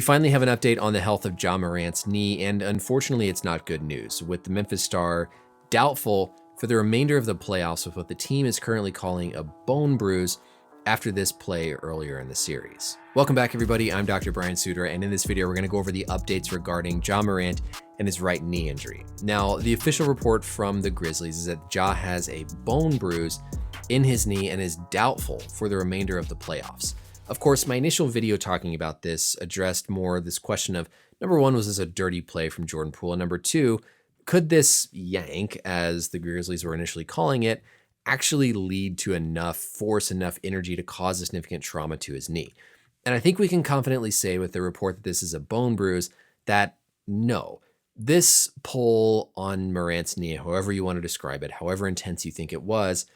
We finally have an update on the health of Ja Morant's knee, and unfortunately it's not good news, with the Memphis star doubtful for the remainder of the playoffs with what the team is currently calling a bone bruise after this play earlier in the series. Welcome back, everybody. I'm Dr. Brian Sutterer, and in this video we're going to go over the updates regarding Ja Morant and his right knee injury. Now, the official report from the Grizzlies is that Ja has a bone bruise in his knee and is doubtful for the remainder of the playoffs. Of course, my initial video talking about this addressed more this question of, number one, was this a dirty play from Jordan Poole? And number two, could this yank, as the Grizzlies were initially calling it, actually lead to enough force, enough energy to cause a significant trauma to his knee? And I think we can confidently say with the report that this is a bone bruise that no, this pull on Morant's knee, however you want to describe it, however intense you think it was,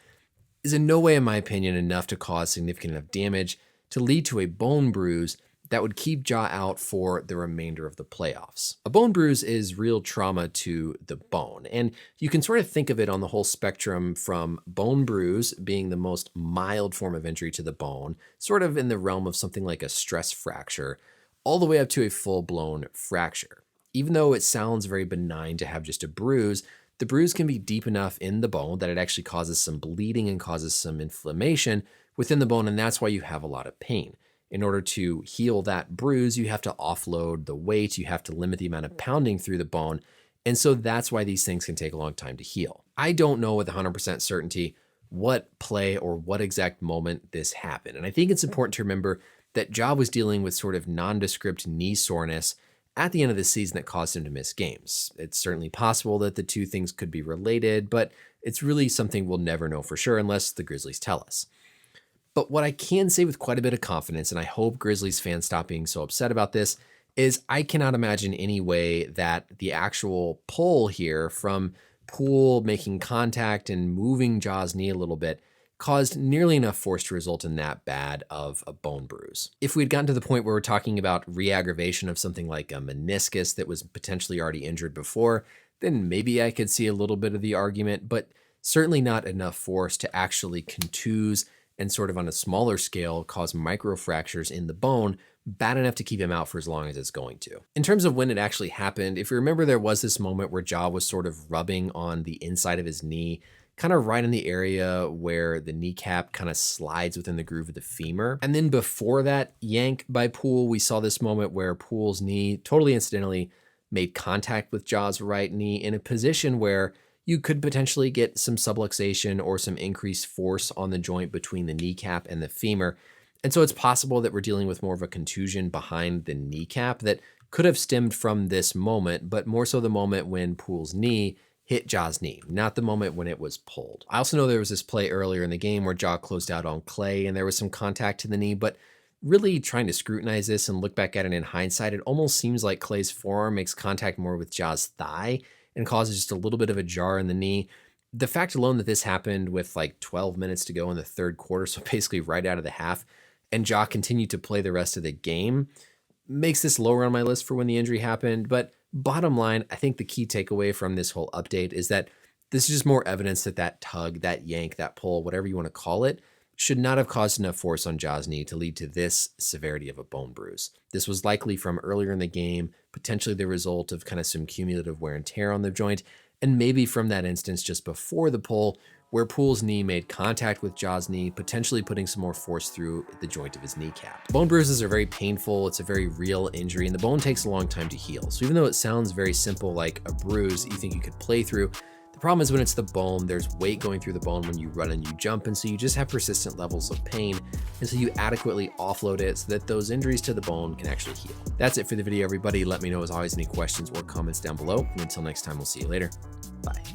is in no way, in my opinion, enough to cause significant enough damage to lead to a bone bruise that would keep Ja out for the remainder of the playoffs. A bone bruise is real trauma to the bone, and you can sort of think of it on the whole spectrum from bone bruise being the most mild form of injury to the bone, sort of in the realm of something like a stress fracture, all the way up to a full-blown fracture. Even though it sounds very benign to have just a bruise, the bruise can be deep enough in the bone that it actually causes some bleeding and causes some inflammation within the bone, and that's why you have a lot of pain. In order to heal that bruise, you have to offload the weight, you have to limit the amount of pounding through the bone, and so that's why these things can take a long time to heal. I don't know with 100% certainty what play or what exact moment this happened, and I think it's important to remember that Ja was dealing with sort of nondescript knee soreness at the end of the season that caused him to miss games. It's certainly possible that the two things could be related, but it's really something we'll never know for sure unless the Grizzlies tell us. But what I can say with quite a bit of confidence, and I hope Grizzlies fans stop being so upset about this, is I cannot imagine any way that the actual pull here from Poole making contact and moving Ja's knee a little bit caused nearly enough force to result in that bad of a bone bruise. If we'd gotten to the point where we're talking about re-aggravation of something like a meniscus that was potentially already injured before, then maybe I could see a little bit of the argument, but certainly not enough force to actually contuse and sort of on a smaller scale cause microfractures in the bone bad enough to keep him out for as long as it's going to. In terms of when it actually happened, if you remember, there was this moment where Ja was sort of rubbing on the inside of his knee, kind of right in the area where the kneecap kind of slides within the groove of the femur. And then before that yank by Poole, we saw this moment where Poole's knee totally incidentally made contact with Ja's right knee in a position where you could potentially get some subluxation or some increased force on the joint between the kneecap and the femur. And so it's possible that we're dealing with more of a contusion behind the kneecap that could have stemmed from this moment, but more so the moment when Poole's knee hit Ja's knee, not the moment when it was pulled. I also know there was this play earlier in the game where Ja closed out on Clay and there was some contact to the knee, but really trying to scrutinize this and look back at it in hindsight, it almost seems like Clay's forearm makes contact more with Ja's thigh and causes just a little bit of a jar in the knee. The fact alone that this happened with like 12 minutes to go in the third quarter, so basically right out of the half, and Ja continued to play the rest of the game, makes this lower on my list for when the injury happened. But bottom line, I think the key takeaway from this whole update is that this is just more evidence that that tug, that yank, that pull, whatever you want to call it, should not have caused enough force on Ja's knee to lead to this severity of a bone bruise. This was likely from earlier in the game, potentially the result of kind of some cumulative wear and tear on the joint, and maybe from that instance just before the pull where Poole's knee made contact with Ja's knee, potentially putting some more force through the joint of his kneecap. Bone bruises are very painful, it's a very real injury, and the bone takes a long time to heal. So even though it sounds very simple like a bruise you think you could play through, the problem is when it's the bone, there's weight going through the bone when you run and you jump, and so you just have persistent levels of pain, and so you adequately offload it so that those injuries to the bone can actually heal. That's it for the video, everybody. Let me know as always any questions or comments down below, and until next time, we'll see you later. Bye.